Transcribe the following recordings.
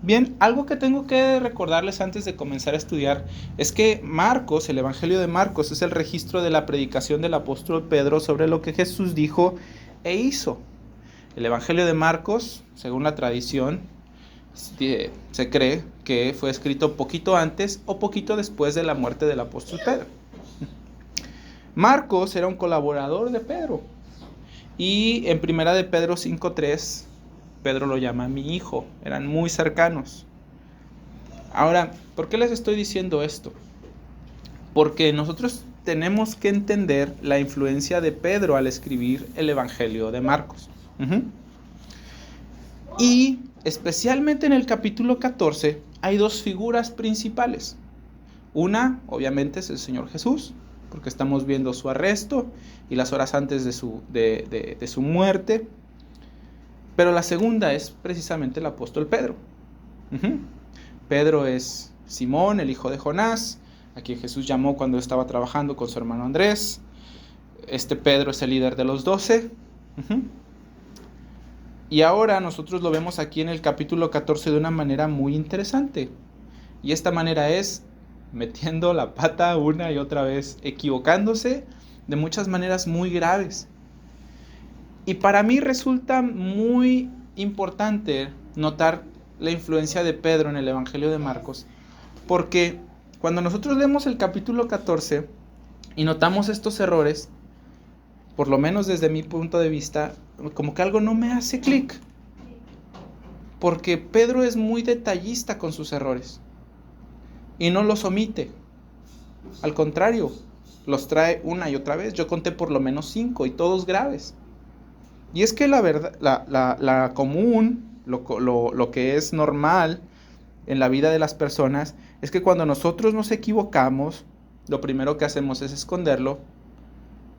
Bien, algo que tengo que recordarles antes de comenzar a estudiar es que Marcos, el Evangelio de Marcos, es el registro de la predicación del apóstol Pedro sobre lo que Jesús dijo e hizo. El Evangelio de Marcos, según la tradición, se cree que fue escrito poquito antes o poquito después de la muerte del apóstol Pedro. Marcos era un colaborador de Pedro y en primera de Pedro 5:3 Pedro lo llama mi hijo, eran muy cercanos. Ahora, ¿por qué les estoy diciendo esto? Porque nosotros tenemos que entender la influencia de Pedro al escribir el Evangelio de Marcos. Y especialmente en el capítulo 14 hay dos figuras principales. Una, obviamente, es el Señor Jesús, porque estamos viendo su arresto y las horas antes de su muerte. Pero la segunda es precisamente el apóstol Pedro. Pedro es Simón, el hijo de Jonás, a quien Jesús llamó cuando estaba trabajando con su hermano Andrés. Pedro es el líder de los 12. Y ahora nosotros lo vemos aquí en el capítulo 14 de una manera muy interesante. Y esta manera es metiendo la pata una y otra vez, equivocándose de muchas maneras muy graves. Y para mí resulta muy importante notar la influencia de Pedro en el Evangelio de Marcos, porque cuando nosotros leemos el capítulo 14 y notamos estos errores, por lo menos desde mi punto de vista, como que algo no me hace clic, porque Pedro es muy detallista con sus errores y no los omite, al contrario, los trae una y otra vez. Yo conté por lo menos 5 y todos graves. Y es que la verdad, la común, lo que es normal en la vida de las personas, es que cuando nosotros nos equivocamos, lo primero que hacemos es esconderlo,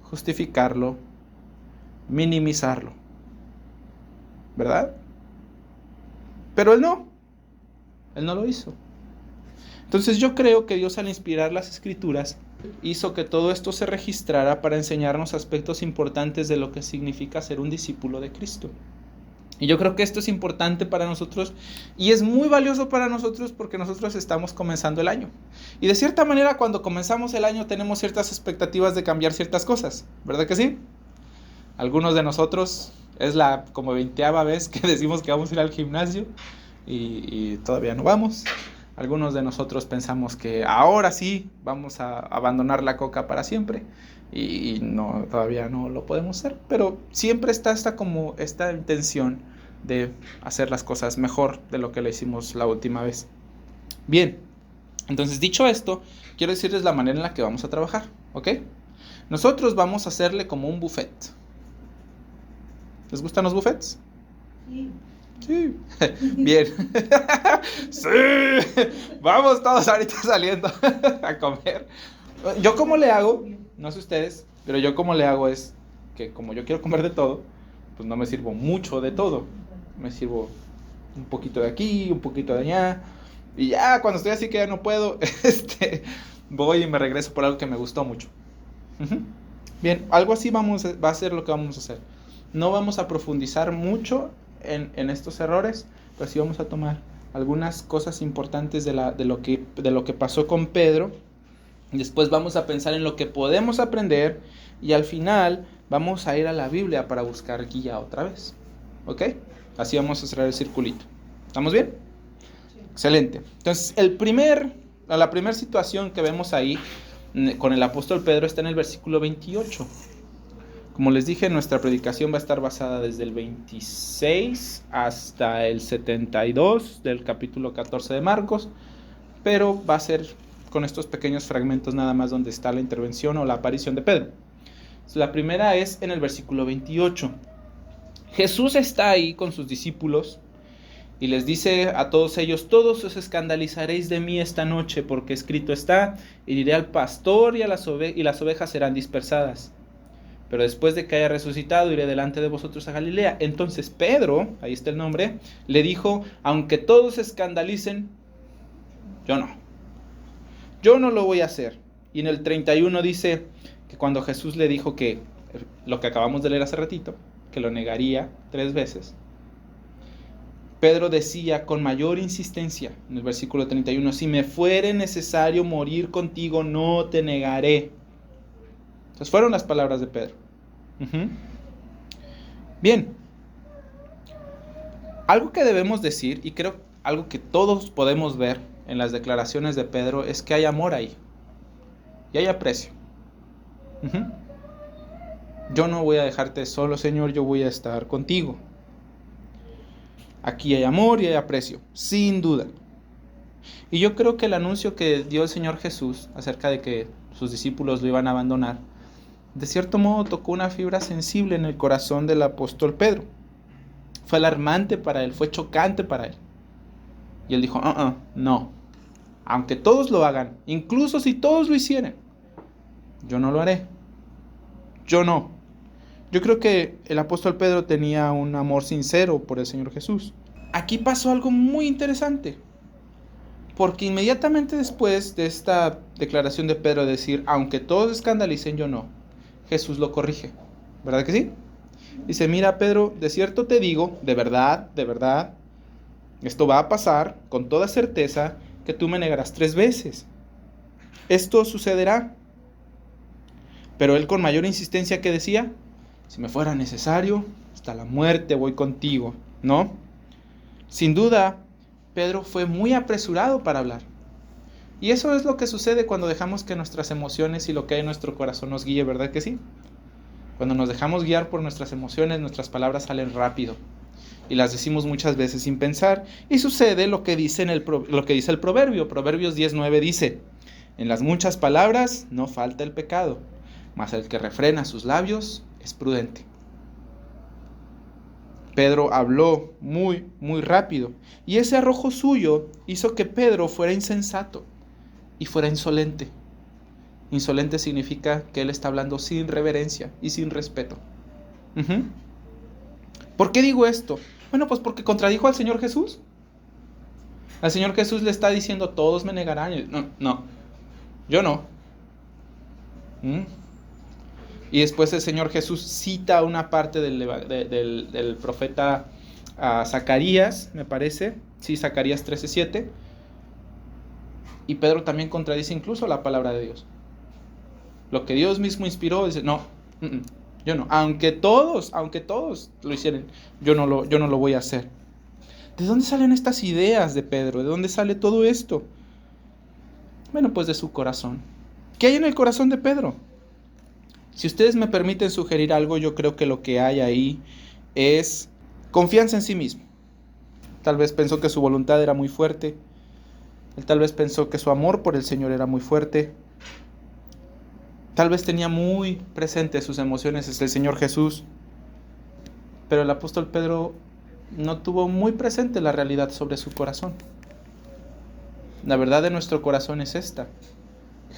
justificarlo, minimizarlo, ¿verdad? Pero él no lo hizo. Entonces yo creo que Dios, al inspirar las Escrituras, hizo que todo esto se registrara para enseñarnos aspectos importantes de lo que significa ser un discípulo de Cristo. Y yo creo que esto es importante para nosotros y es muy valioso para nosotros porque nosotros estamos comenzando el año. Y de cierta manera, cuando comenzamos el año tenemos ciertas expectativas de cambiar ciertas cosas, ¿verdad que sí? Algunos de nosotros es la como 20ª vez que decimos que vamos a ir al gimnasio y todavía no vamos. Algunos de nosotros pensamos que ahora sí vamos a abandonar la coca para siempre y no, todavía no lo podemos hacer, pero siempre está esta intención de hacer las cosas mejor de lo que le hicimos la última vez. Bien, entonces dicho esto, quiero decirles la manera en la que vamos a trabajar, ¿ok? Nosotros vamos a hacerle como un buffet. ¿Les gustan los buffets? Sí. Sí. Bien. Sí. Vamos todos ahorita saliendo a comer. Yo como le hago, no sé ustedes, pero yo como le hago es que como yo quiero comer de todo, pues no me sirvo mucho de todo. Me sirvo un poquito de aquí, un poquito de allá. Y ya cuando estoy así que ya no puedo, voy y me regreso por algo que me gustó mucho. Bien, algo así va a ser lo que vamos a hacer. No vamos a profundizar mucho en estos errores, pero sí vamos a tomar algunas cosas importantes de lo que pasó con Pedro. Después vamos a pensar en lo que podemos aprender y al final vamos a ir a la Biblia para buscar guía otra vez. ¿Ok? Así vamos a cerrar el circulito. ¿Estamos bien? Sí. Excelente. Entonces, la primera situación que vemos ahí con el apóstol Pedro está en el versículo 28. Como les dije, nuestra predicación va a estar basada desde el 26 hasta el 72 del capítulo 14 de Marcos, pero va a ser con estos pequeños fragmentos nada más donde está la intervención o la aparición de Pedro. La primera es en el versículo 28. Jesús está ahí con sus discípulos y les dice a todos ellos: todos os escandalizaréis de mí esta noche, porque escrito está, heriré al pastor y las ovejas serán dispersadas. Pero después de que haya resucitado, iré delante de vosotros a Galilea. Entonces Pedro, ahí está el nombre, le dijo: aunque todos se escandalicen, yo no lo voy a hacer. Y en el 31 dice que cuando Jesús le dijo que lo que acabamos de leer hace ratito, que lo negaría 3 veces, Pedro decía con mayor insistencia, en el versículo 31, si me fuere necesario morir contigo, no te negaré. Esas fueron las palabras de Pedro. Bien, algo que debemos decir, y creo algo que todos podemos ver en las declaraciones de Pedro, es que hay amor ahí, y hay aprecio. Yo no voy a dejarte solo, Señor, yo voy a estar contigo. Aquí hay amor y hay aprecio, sin duda. Y yo creo que el anuncio que dio el Señor Jesús acerca de que sus discípulos lo iban a abandonar, de cierto modo tocó una fibra sensible en el corazón del apóstol Pedro. Fue alarmante para él, fue chocante para él. Y él dijo, no. Aunque todos lo hagan, incluso si todos lo hicieran, yo no lo haré. Yo no. Yo creo que el apóstol Pedro tenía un amor sincero por el Señor Jesús. Aquí pasó algo muy interesante. Porque inmediatamente después de esta declaración de Pedro de decir, aunque todos escandalicen, yo no, Jesús lo corrige. ¿Verdad que sí? Dice, mira Pedro, de cierto te digo, de verdad, esto va a pasar con toda certeza que tú me negarás 3 veces. Esto sucederá. Pero él con mayor insistencia que decía, si me fuera necesario, hasta la muerte voy contigo, ¿no? Sin duda, Pedro fue muy apresurado para hablar. Y eso es lo que sucede cuando dejamos que nuestras emociones y lo que hay en nuestro corazón nos guíe, ¿verdad que sí? Cuando nos dejamos guiar por nuestras emociones, nuestras palabras salen rápido y las decimos muchas veces sin pensar. Y sucede lo que dice el proverbio. Proverbios 10:9 dice, en las muchas palabras no falta el pecado, mas el que refrena sus labios es prudente. Pedro habló muy rápido y ese arrojo suyo hizo que Pedro fuera insensato y fuera insolente. Insolente significa que él está hablando sin reverencia y sin respeto. ¿Por qué digo esto? Bueno, pues porque contradijo al Señor Jesús. Al Señor Jesús le está diciendo, todos me negarán. No, yo no. Y después el Señor Jesús cita una parte del profeta Zacarías, me parece. Sí, Zacarías 13:7. Y Pedro también contradice incluso la palabra de Dios. Lo que Dios mismo inspiró, dice, no, yo no. Aunque todos lo hicieran, yo no lo voy a hacer. ¿De dónde salen estas ideas de Pedro? ¿De dónde sale todo esto? Bueno, pues de su corazón. ¿Qué hay en el corazón de Pedro? Si ustedes me permiten sugerir algo, yo creo que lo que hay ahí es confianza en sí mismo. Tal vez pensó que su voluntad era muy fuerte. Él tal vez pensó que su amor por el Señor era muy fuerte. Tal vez tenía muy presentes sus emociones hacia el Señor Jesús. Pero el apóstol Pedro no tuvo muy presente la realidad sobre su corazón. La verdad de nuestro corazón es esta.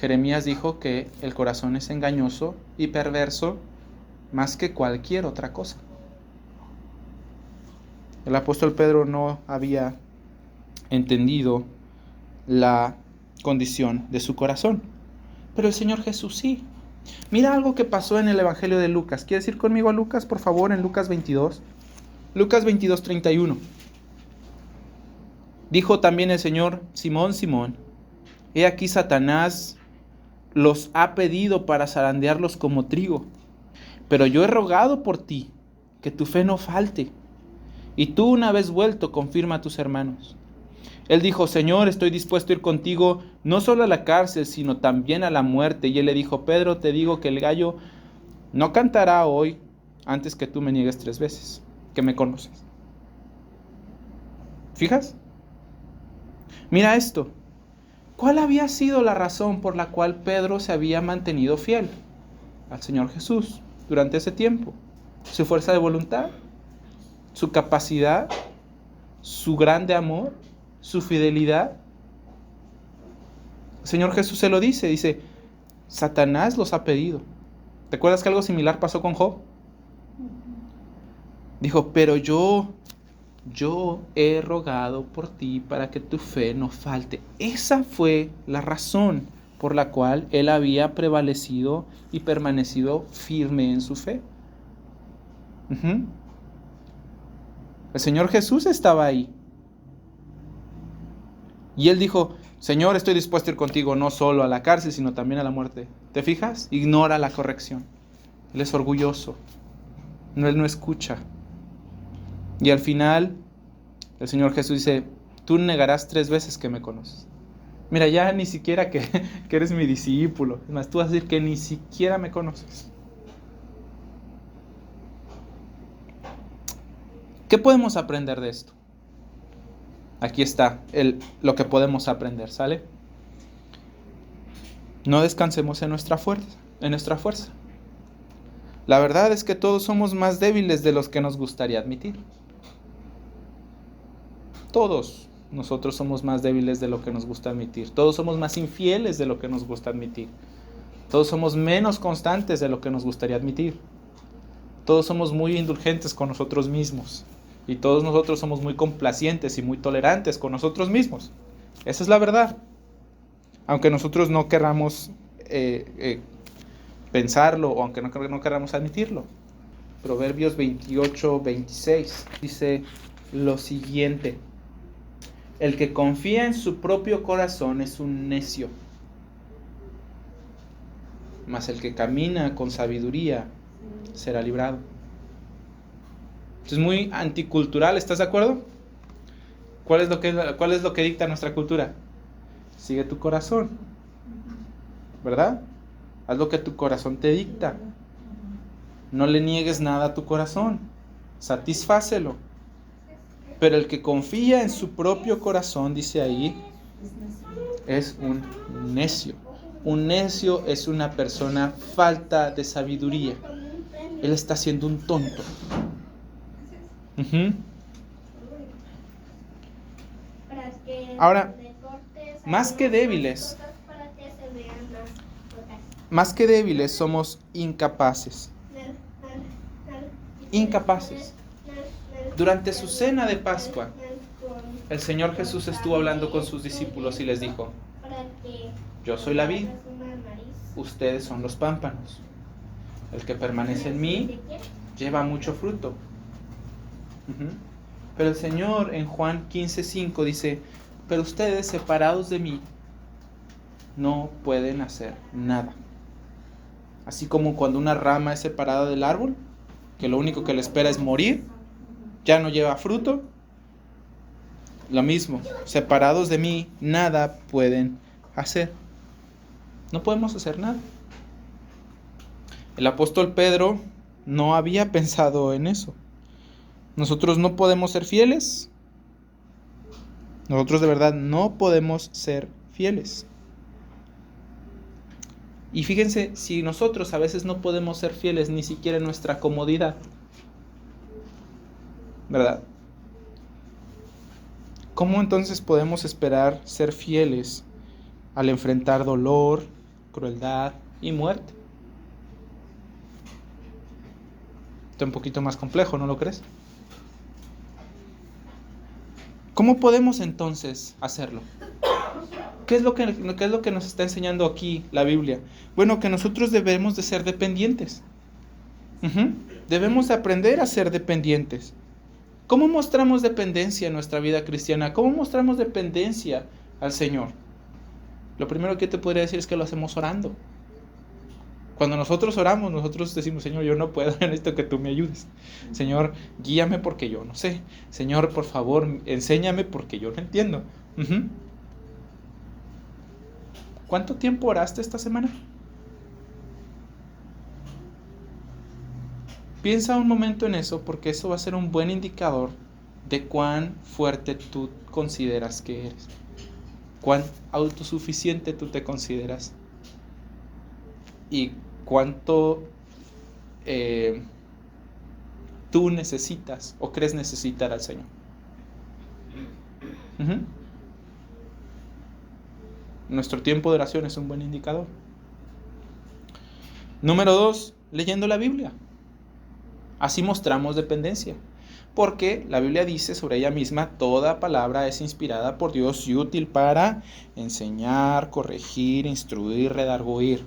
Jeremías dijo que el corazón es engañoso y perverso más que cualquier otra cosa. El apóstol Pedro no había entendido la condición de su corazón, pero el Señor Jesús sí. Mira algo que pasó en el Evangelio de Lucas. ¿Quieres ir conmigo a Lucas, por favor, en Lucas 22? Lucas 22:31. Dijo también el Señor, Simón, Simón, he aquí Satanás los ha pedido para zarandearlos como trigo, pero yo he rogado por ti, que tu fe no falte, y tú una vez vuelto confirma a tus hermanos. Él dijo, Señor, estoy dispuesto a ir contigo, no solo a la cárcel, sino también a la muerte. Y él le dijo, Pedro, te digo que el gallo no cantará hoy antes que tú me niegues 3 veces, que me conoces. ¿Fijas? Mira esto. ¿Cuál había sido la razón por la cual Pedro se había mantenido fiel al Señor Jesús durante ese tiempo? ¿Su fuerza de voluntad? ¿Su capacidad? ¿Su grande amor? ¿Su fidelidad? El Señor Jesús se lo dice, Satanás los ha pedido. ¿Te acuerdas que algo similar pasó con Job? Dijo, pero yo he rogado por ti para que tu fe no falte. Esa fue la razón por la cual él había prevalecido y permanecido firme en su fe. El Señor Jesús estaba ahí. Y él dijo, Señor, estoy dispuesto a ir contigo no solo a la cárcel, sino también a la muerte. ¿Te fijas? Ignora la corrección. Él es orgulloso. Él no escucha. Y al final, el Señor Jesús dice, tú negarás 3 veces que me conoces. Mira, ya ni siquiera que eres mi discípulo. Es más, tú vas a decir que ni siquiera me conoces. ¿Qué podemos aprender de esto? Aquí está lo que podemos aprender, ¿sale? No descansemos en nuestra fuerza. La verdad es que todos somos más débiles de los que nos gustaría admitir. Todos nosotros somos más débiles de lo que nos gusta admitir. Todos somos más infieles de lo que nos gusta admitir. Todos somos menos constantes de lo que nos gustaría admitir. Todos somos muy indulgentes con nosotros mismos. Y todos nosotros somos muy complacientes y muy tolerantes con nosotros mismos. Esa es la verdad. Aunque nosotros no querramos pensarlo o aunque no querramos admitirlo. Proverbios 28-26 dice lo siguiente. El que confía en su propio corazón es un necio. Mas el que camina con sabiduría será librado. Es muy anticultural, ¿estás de acuerdo? ¿Cuál es lo que dicta nuestra cultura? Sigue tu corazón, ¿verdad? Haz lo que tu corazón te dicta. No le niegues nada a tu corazón. Satisfácelo. Pero el que confía en su propio corazón, dice ahí, es un necio. Un necio es una persona falta de sabiduría. Él está siendo un tonto. Ahora, más que débiles somos incapaces. Durante su cena de Pascua, el Señor Jesús estuvo hablando con sus discípulos y les dijo, yo soy la vid, ustedes son los pámpanos. El que permanece en mí lleva mucho fruto. Pero el Señor en Juan 15:5 dice, pero ustedes separados de mí no pueden hacer nada. Así como cuando una rama es separada del árbol, que lo único que le espera es morir, ya no lleva fruto. Lo mismo, separados de mí nada pueden hacer. No podemos hacer nada. El apóstol Pedro no había pensado en eso. Nosotros no podemos ser fieles. Nosotros de verdad no podemos ser fieles. Y fíjense, si nosotros a veces no podemos ser fieles ni siquiera en nuestra comodidad, ¿verdad? ¿Cómo entonces podemos esperar ser fieles al enfrentar dolor, crueldad y muerte? Esto es un poquito más complejo, ¿no lo crees? ¿Cómo podemos entonces hacerlo? ¿Qué es lo que nos está enseñando aquí la Biblia? Bueno, que nosotros debemos de ser dependientes. Debemos aprender a ser dependientes. ¿Cómo mostramos dependencia en nuestra vida cristiana? ¿Cómo mostramos dependencia al Señor? Lo primero que te podría decir es que lo hacemos orando. Cuando nosotros oramos, nosotros decimos, Señor, yo no puedo, necesito que tú me ayudes. Señor, guíame porque yo no sé. Señor, por favor, enséñame porque yo no entiendo. ¿Cuánto tiempo oraste esta semana? Piensa un momento en eso, porque eso va a ser un buen indicador de cuán fuerte tú consideras que eres. Cuán autosuficiente tú te consideras. Y cuánto tú necesitas o crees necesitar al Señor. Nuestro tiempo de oración es un buen indicador. Número 2, leyendo la Biblia. Así mostramos dependencia. Porque la Biblia dice sobre ella misma, toda palabra es inspirada por Dios y útil para enseñar, corregir, instruir, redarguir.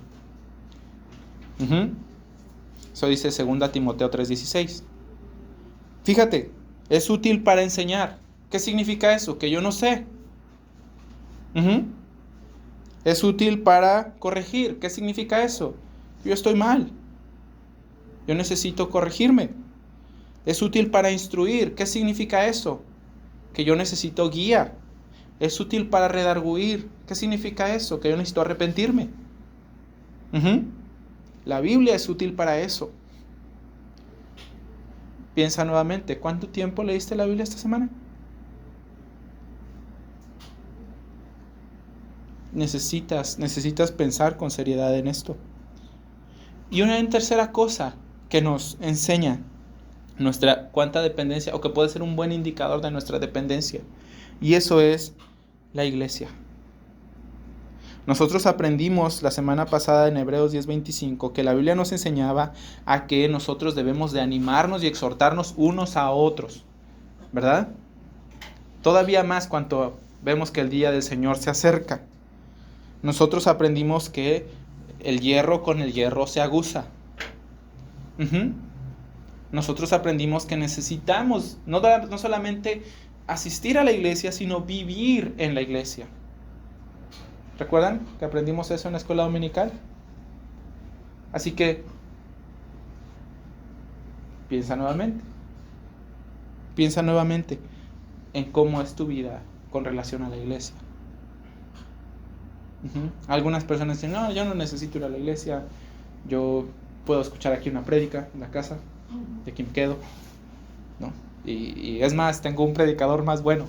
Eso dice 2 Timoteo 3:16. Fíjate, Es útil para enseñar. ¿Qué significa eso? Que yo no sé. Es útil para corregir. ¿Qué significa eso? Yo estoy mal. Yo necesito corregirme. Es útil para instruir. ¿Qué significa eso? Que yo necesito guía. Es útil para redarguir. ¿Qué significa eso? Que yo necesito arrepentirme. La Biblia es útil para eso. Piensa nuevamente, ¿cuánto tiempo leíste la Biblia esta semana? Necesitas pensar con seriedad en esto. Y una tercera cosa que nos enseña nuestra cuánta dependencia, o que puede ser un buen indicador de nuestra dependencia, y eso es la iglesia. Nosotros aprendimos la semana pasada en Hebreos 10:25 que la Biblia nos enseñaba a que nosotros debemos de animarnos y exhortarnos unos a otros, ¿verdad? Todavía más cuando vemos que el día del Señor se acerca. Nosotros aprendimos que el hierro con el hierro se aguza. Nosotros aprendimos que necesitamos no solamente asistir a la iglesia, sino vivir en la iglesia. ¿Recuerdan que aprendimos eso en la escuela dominical? Así que piensa nuevamente en cómo es tu vida con relación a la iglesia. Algunas personas dicen, no, yo no necesito ir a la iglesia, yo puedo escuchar aquí una prédica en la casa, de aquí me quedo, ¿no? Y es más, tengo un predicador más bueno.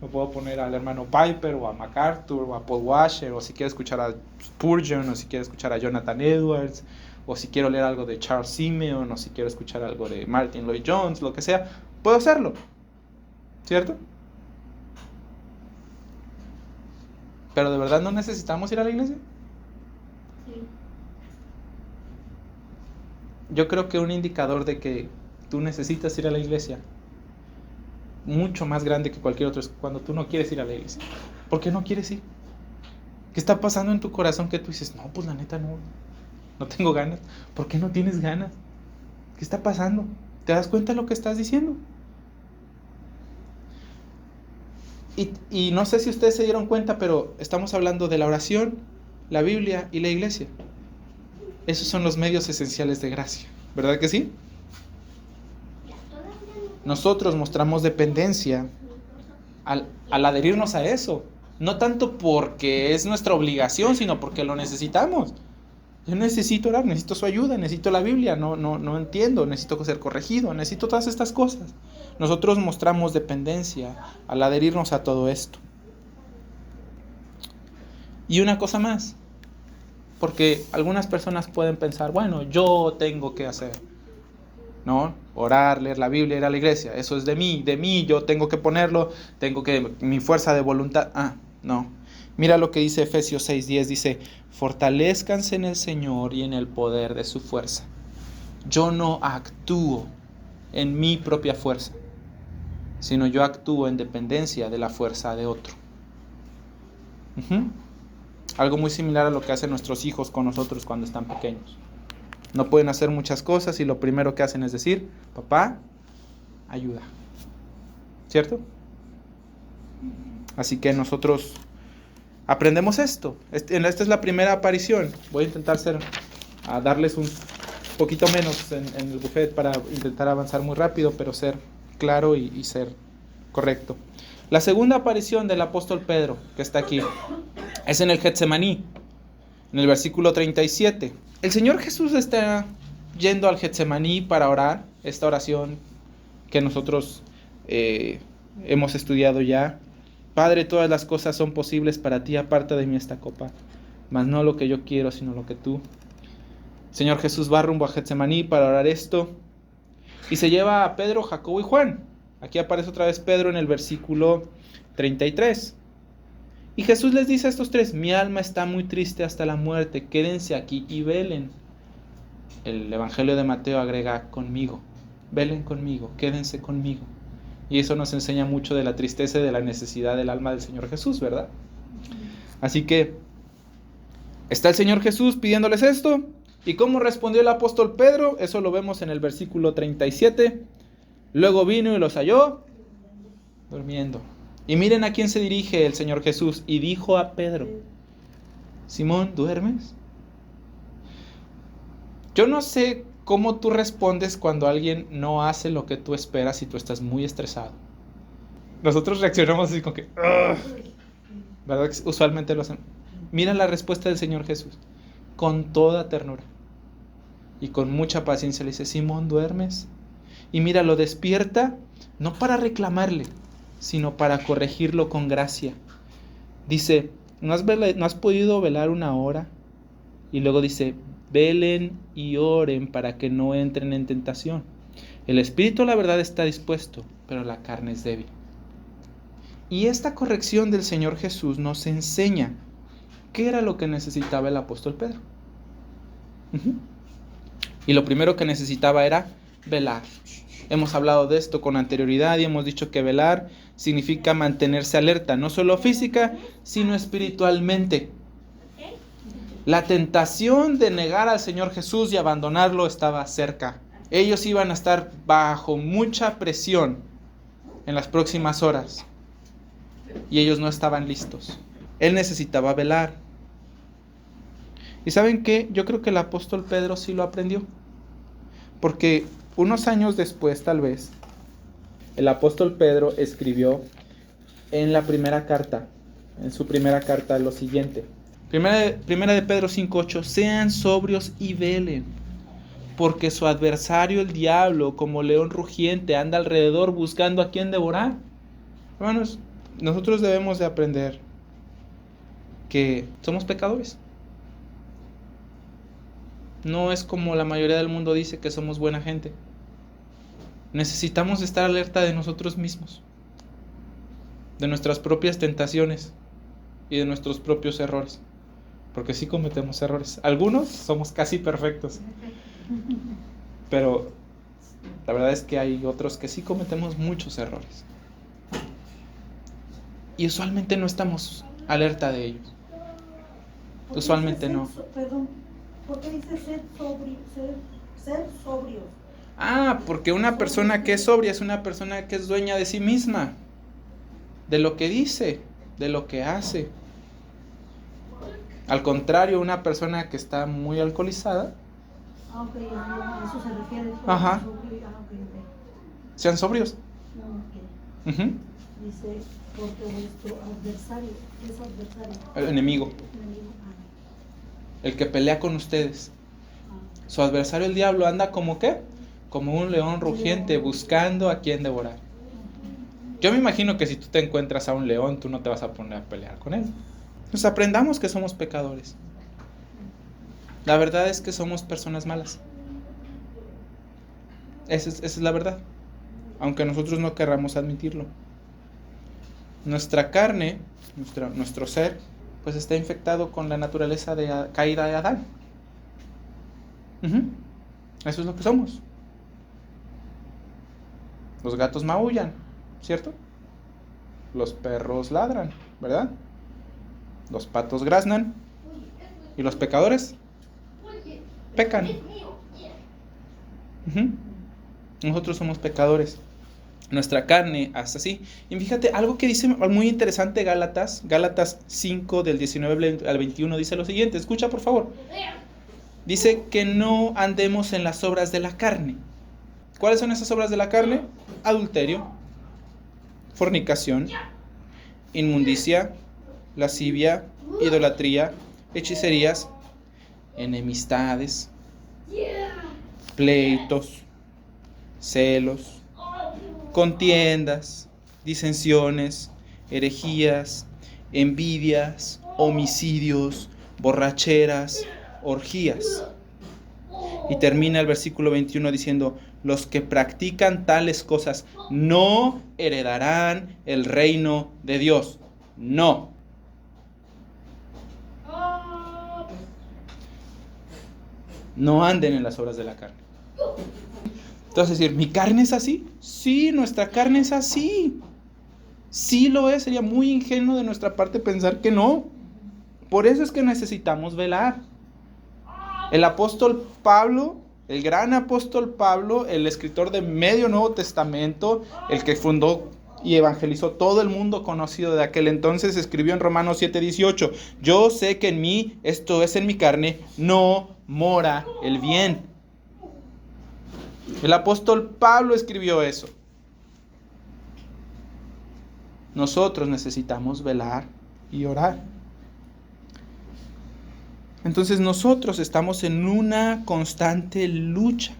Me puedo poner al hermano Piper o a MacArthur o a Paul Washer, o si quiero escuchar a Spurgeon, o si quiero escuchar a Jonathan Edwards, o si quiero leer algo de Charles Simeon, o si quiero escuchar algo de Martin Lloyd-Jones, lo que sea, puedo hacerlo, ¿cierto? Pero ¿de verdad no necesitamos ir a la iglesia? Sí. Yo creo que un indicador de que tú necesitas ir a la iglesia, mucho más grande que cualquier otro, es cuando tú no quieres ir a la iglesia. ¿Por qué no quieres ir? ¿Qué está pasando en tu corazón que tú dices, no, pues la neta no tengo ganas? ¿Por qué no tienes ganas? ¿Qué está pasando? ¿Te das cuenta de lo que estás diciendo? Y no sé si ustedes se dieron cuenta, pero estamos hablando de la oración, la Biblia y la iglesia. Esos son los medios esenciales de gracia, ¿verdad que sí? Nosotros mostramos dependencia al adherirnos a eso. No tanto porque es nuestra obligación, sino porque lo necesitamos. Yo necesito orar, necesito su ayuda, necesito la Biblia, no entiendo, necesito ser corregido, necesito todas estas cosas. Nosotros mostramos dependencia al adherirnos a todo esto. Y una cosa más, porque algunas personas pueden pensar, bueno, yo tengo que hacer, ¿no? Orar, leer la Biblia, ir a la iglesia, eso es de mí, yo tengo que ponerlo, mi fuerza de voluntad, no. Mira lo que dice Efesios 6:10, dice, fortalezcanse en el Señor y en el poder de su fuerza. Yo no actúo en mi propia fuerza, sino yo actúo en dependencia de la fuerza de otro. Algo muy similar a lo que hacen nuestros hijos con nosotros cuando están pequeños. No pueden hacer muchas cosas y lo primero que hacen es decir, papá, ayuda. ¿Cierto? Así que nosotros aprendemos esto. Esta es la primera aparición. Voy a intentar darles un poquito menos en el buffet para intentar avanzar muy rápido, pero ser claro y ser correcto. La segunda aparición del apóstol Pedro, que está aquí, es en el Getsemaní, en el versículo 37. El Señor Jesús está yendo al Getsemaní para orar, esta oración que nosotros hemos estudiado ya. Padre, todas las cosas son posibles para ti, aparta de mí esta copa, mas no lo que yo quiero, sino lo que tú. Señor Jesús va rumbo a Getsemaní para orar esto, y se lleva a Pedro, Jacobo y Juan. Aquí aparece otra vez Pedro en el versículo 33. Y Jesús les dice a estos tres, mi alma está muy triste hasta la muerte, quédense aquí y velen. El Evangelio de Mateo agrega conmigo, velen conmigo, quédense conmigo. Y eso nos enseña mucho de la tristeza y de la necesidad del alma del Señor Jesús, ¿verdad? Así que está el Señor Jesús pidiéndoles esto. ¿Y cómo respondió el apóstol Pedro? Eso lo vemos en el versículo 37. Luego vino y los halló durmiendo. Y miren a quién se dirige el Señor Jesús. Y dijo a Pedro: Simón, ¿duermes? Yo no sé cómo tú respondes cuando alguien no hace lo que tú esperas y tú estás muy estresado. Nosotros reaccionamos así como que... "Ugh", ¿verdad? Usualmente lo hacemos. Mira la respuesta del Señor Jesús. Con toda ternura y con mucha paciencia le dice: Simón, ¿duermes? Y mira, lo despierta no para reclamarle, sino para corregirlo con gracia. Dice: ¿no has podido velar una hora? Y luego dice: velen y oren para que no entren en tentación. El espíritu, la verdad, está dispuesto, pero la carne es débil. Y esta corrección del Señor Jesús nos enseña qué era lo que necesitaba el apóstol Pedro. Y lo primero que necesitaba era velar. Hemos hablado de esto con anterioridad y hemos dicho que velar significa mantenerse alerta, no solo física, sino espiritualmente. La tentación de negar al Señor Jesús y abandonarlo estaba cerca. Ellos iban a estar bajo mucha presión en las próximas horas y ellos no estaban listos. Él necesitaba velar. ¿Y saben qué? Yo creo que el apóstol Pedro sí lo aprendió. Porque unos años después, tal vez, el apóstol Pedro escribió en su primera carta, lo siguiente. Primera de Pedro 5:8: sean sobrios y velen, porque su adversario el diablo, como león rugiente, anda alrededor buscando a quien devorar. Hermanos, nosotros debemos de aprender que somos pecadores. No es como la mayoría del mundo dice que somos buena gente. Necesitamos estar alerta de nosotros mismos, de nuestras propias tentaciones y de nuestros propios errores. Porque sí cometemos errores. Algunos somos casi perfectos. Pero la verdad es que hay otros que sí cometemos muchos errores. Y usualmente no estamos alerta de ellos. Usualmente no. Perdón, ¿por qué dice ser sobrio? Porque una persona que es sobria es una persona que es dueña de sí misma, de lo que dice, de lo que hace. Al contrario, una persona que está muy alcoholizada. Ok, a eso se refiere. Ajá. Sean sobrios. Okay. Dice, porque vuestro adversario, ¿qué es adversario? El enemigo. El que pelea con ustedes. Su adversario, el diablo, anda como ¿qué? Como un león rugiente buscando a quien devorar. Yo me imagino que si tú te encuentras a un león, tú no te vas a poner a pelear con él. Pues aprendamos que somos pecadores. La verdad es que somos personas malas. Esa es la verdad. Aunque nosotros no querramos admitirlo. Nuestra carne, nuestro ser, pues está infectado con la naturaleza caída de Adán. Eso es lo que somos. Los gatos maullan, ¿cierto? Los perros ladran, ¿verdad? Los patos graznan. Y los pecadores pecan. Nosotros somos pecadores. Nuestra carne hasta así. Y fíjate, algo que dice muy interesante Gálatas 5 del 19 al 21 dice lo siguiente. Escucha por favor. Dice que no andemos en las obras de la carne. ¿Cuáles son esas obras de la carne? Adulterio, fornicación, inmundicia, lascivia, idolatría, hechicerías, enemistades, pleitos, celos, contiendas, disensiones, herejías, envidias, homicidios, borracheras, orgías. Y termina el versículo 21 diciendo: los que practican tales cosas no heredarán el reino de Dios. No. No anden en las obras de la carne. Entonces decir, ¿mi carne es así? Sí, nuestra carne es así. Sí lo es, sería muy ingenuo de nuestra parte pensar que no. Por eso es que necesitamos velar. El apóstol Pablo el gran apóstol Pablo, el escritor de medio Nuevo Testamento, el que fundó y evangelizó todo el mundo conocido de aquel entonces, escribió en Romanos 7:18: yo sé que en mí, esto es en mi carne, no mora el bien. El apóstol Pablo escribió eso. Nosotros necesitamos velar y orar. Entonces nosotros estamos en una constante lucha,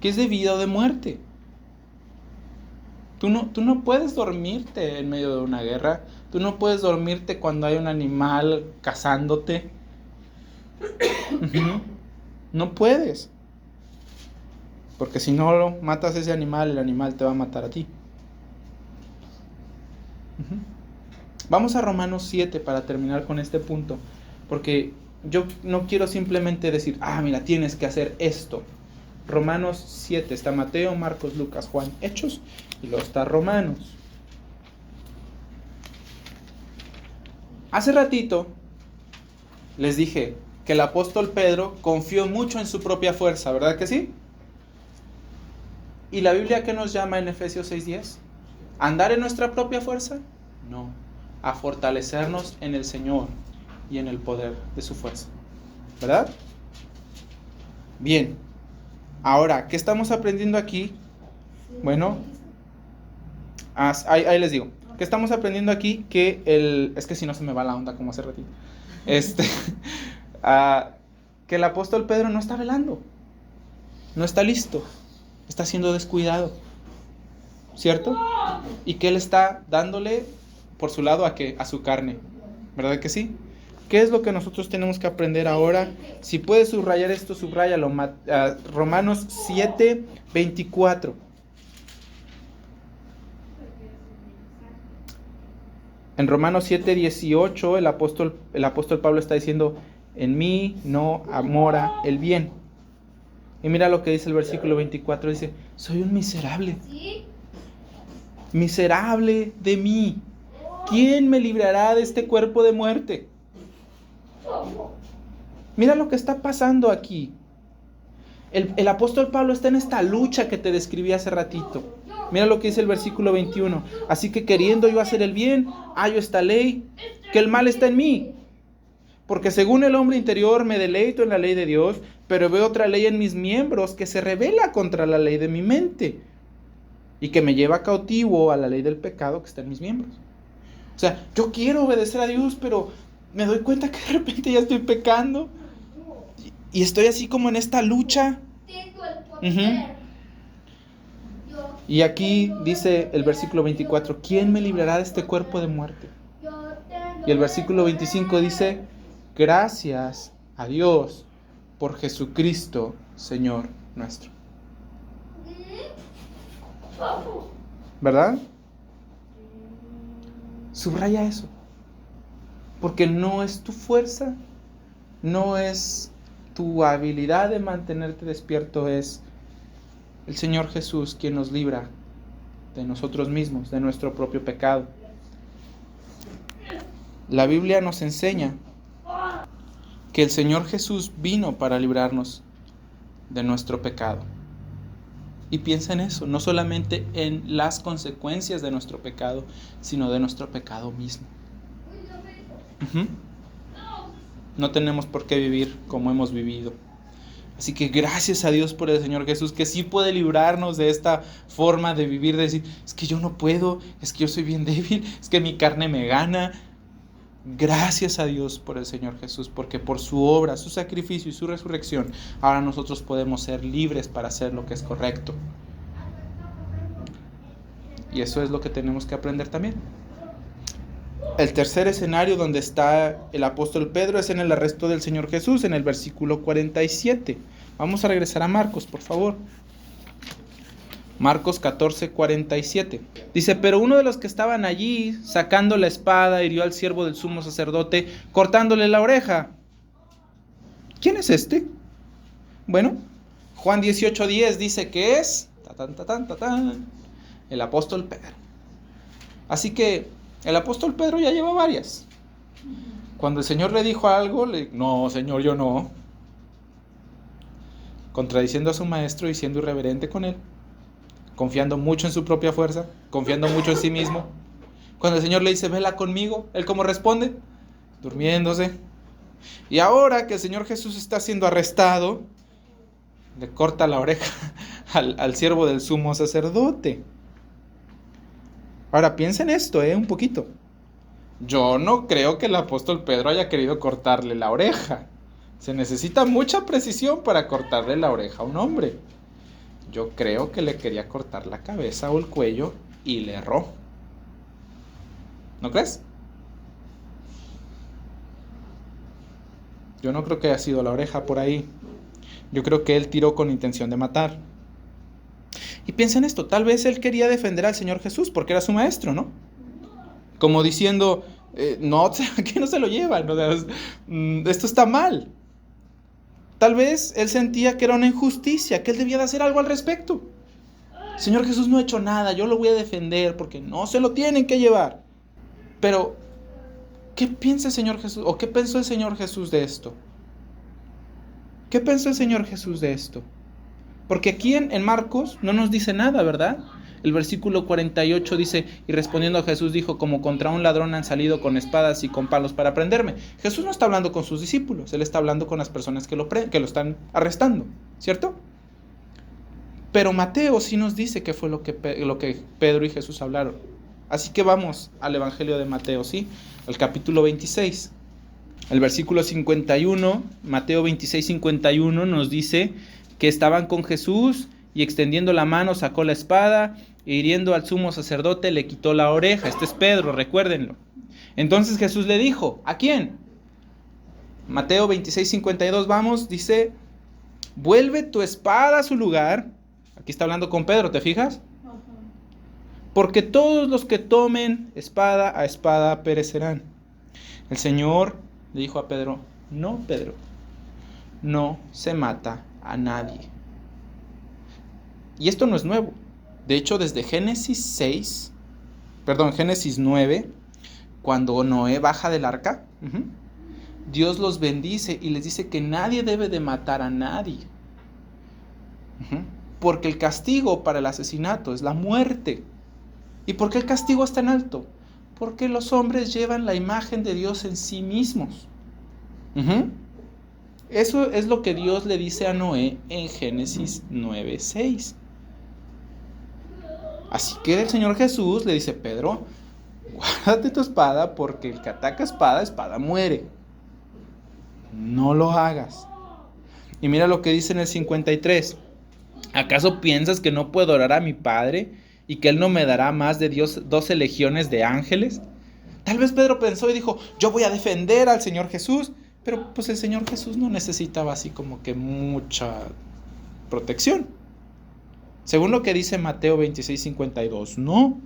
que es de vida o de muerte. Tú no puedes dormirte en medio de una guerra. Tú no puedes dormirte cuando hay un animal cazándote. No puedes. Porque si no matas a ese animal, el animal te va a matar a ti. Vamos a Romanos 7 para terminar con este punto. Porque yo no quiero simplemente decir, mira, tienes que hacer esto. Romanos 7, está Mateo, Marcos, Lucas, Juan, Hechos, y luego está Romanos. Hace ratito les dije que el apóstol Pedro confió mucho en su propia fuerza, ¿verdad que sí? ¿Y la Biblia qué nos llama en Efesios 6:10? ¿Andar en nuestra propia fuerza? No, a fortalecernos en el Señor y en el poder de su fuerza, ¿verdad? Bien. Ahora, ¿qué estamos aprendiendo aquí? Bueno, ahí les digo. ¿Qué estamos aprendiendo aquí? Es que si no se me va la onda como hace ratito. Que el apóstol Pedro no está velando. No está listo. Está siendo descuidado. ¿Cierto? Y que él está dándole por su lado a su carne. ¿Verdad que sí? ¿Qué es lo que nosotros tenemos que aprender ahora? Si puedes subrayar esto, subráyalo. Romanos 7:24. En Romanos 7:18 el apóstol Pablo está diciendo: en mí no mora el bien. Y mira lo que dice el versículo 24. Dice: soy un miserable. Miserable de mí. ¿Quién me librará de este cuerpo de muerte? Mira lo que está pasando aquí. El apóstol Pablo está en esta lucha que te describí hace ratito. Mira lo que dice el versículo 21. Así que queriendo yo hacer el bien, hallo esta ley, que el mal está en mí. Porque según el hombre interior me deleito en la ley de Dios, pero veo otra ley en mis miembros que se rebela contra la ley de mi mente y que me lleva cautivo a la ley del pecado que está en mis miembros. O sea, yo quiero obedecer a Dios, pero me doy cuenta que de repente ya estoy pecando y estoy así como en esta lucha. Y aquí dice el versículo 24: ¿quién me librará de este cuerpo de muerte? Y el versículo 25 dice: gracias a Dios por Jesucristo, Señor nuestro. ¿Verdad? Subraya eso. Porque no es tu fuerza, no es tu habilidad de mantenerte despierto, es el Señor Jesús quien nos libra de nosotros mismos, de nuestro propio pecado. La Biblia nos enseña que el Señor Jesús vino para librarnos de nuestro pecado. Y piensa en eso, no solamente en las consecuencias de nuestro pecado, sino de nuestro pecado mismo. No tenemos por qué vivir como hemos vivido. Así que gracias a Dios por el Señor Jesús, que sí puede librarnos de esta forma de vivir, de decir: es que yo no puedo, es que yo soy bien débil, es que mi carne me gana. Gracias a Dios por el Señor Jesús, porque por su obra, su sacrificio y su resurrección, ahora nosotros podemos ser libres para hacer lo que es correcto. Y eso es lo que tenemos que aprender también. El tercer escenario donde está el apóstol Pedro es en el arresto del Señor Jesús, en el versículo 47. Vamos a regresar a Marcos, por favor. Marcos 14:47. Dice: pero uno de los que estaban allí, sacando la espada, hirió al siervo del sumo sacerdote, cortándole la oreja. ¿Quién es este? Bueno, Juan 18:10 dice que es el apóstol Pedro. Así que el apóstol Pedro ya lleva varias. Cuando el Señor le dijo algo, no, Señor, yo no. contradiciendo a su maestro y siendo irreverente con él, confiando mucho en su propia fuerza, confiando mucho en sí mismo. Cuando el Señor le dice, vela conmigo, ¿él cómo responde? Durmiéndose. Y ahora que el Señor Jesús está siendo arrestado, le corta la oreja al siervo del sumo sacerdote. Ahora piensen esto, un poquito. Yo no creo que el apóstol Pedro haya querido cortarle la oreja. Se necesita mucha precisión para cortarle la oreja a un hombre. Yo creo que le quería cortar la cabeza o el cuello y le erró. ¿No crees? Yo no creo que haya sido la oreja por ahí. Yo creo que él tiró con intención de matar. Y piensa en esto, tal vez él quería defender al Señor Jesús porque era su maestro, ¿no? Como diciendo, no, aquí no se lo llevan, ¿no? Esto está mal. Tal vez él sentía que era una injusticia, que él debía de hacer algo al respecto. Señor Jesús no ha hecho nada, yo lo voy a defender porque no se lo tienen que llevar. Pero, ¿qué piensa el Señor Jesús? ¿O qué pensó el Señor Jesús de esto? ¿Qué pensó el Señor Jesús de esto? Porque aquí en Marcos no nos dice nada, ¿verdad? El versículo 48 dice, y respondiendo a Jesús dijo, como contra un ladrón han salido con espadas y con palos para prenderme. Jesús no está hablando con sus discípulos, él está hablando con las personas que lo están arrestando, ¿cierto? Pero Mateo sí nos dice qué fue lo que Pedro y Jesús hablaron. Así que vamos al Evangelio de Mateo, ¿sí? Al capítulo 26. El versículo 51, Mateo 26, 51 nos dice que estaban con Jesús y extendiendo la mano sacó la espada e hiriendo al sumo sacerdote le quitó la oreja. Este es Pedro, recuérdenlo. Entonces Jesús le dijo, ¿a quién? Mateo 26, 52, vamos, dice, vuelve tu espada a su lugar. Aquí está hablando con Pedro, ¿te fijas? Porque todos los que tomen espada a espada perecerán. El Señor le dijo a Pedro, no, Pedro, no se mata a nadie. Y esto no es nuevo. De hecho, desde Génesis 9, cuando Noé baja del arca, Dios los bendice y les dice que nadie debe de matar a nadie. Porque el castigo para el asesinato es la muerte. ¿Y por qué el castigo es tan alto? Porque los hombres llevan la imagen de Dios en sí mismos. Eso es lo que Dios le dice a Noé en Génesis 9:6. Así que el Señor Jesús le dice, Pedro, guárdate tu espada porque el que ataca espada muere. No lo hagas. Y mira lo que dice en el 53. ¿Acaso piensas que no puedo orar a mi Padre y que Él no me dará más de 12 legiones de ángeles? Tal vez Pedro pensó y dijo, yo voy a defender al Señor Jesús, pero pues el Señor Jesús no necesitaba así como que mucha protección. Según lo que dice Mateo 26, 52, no.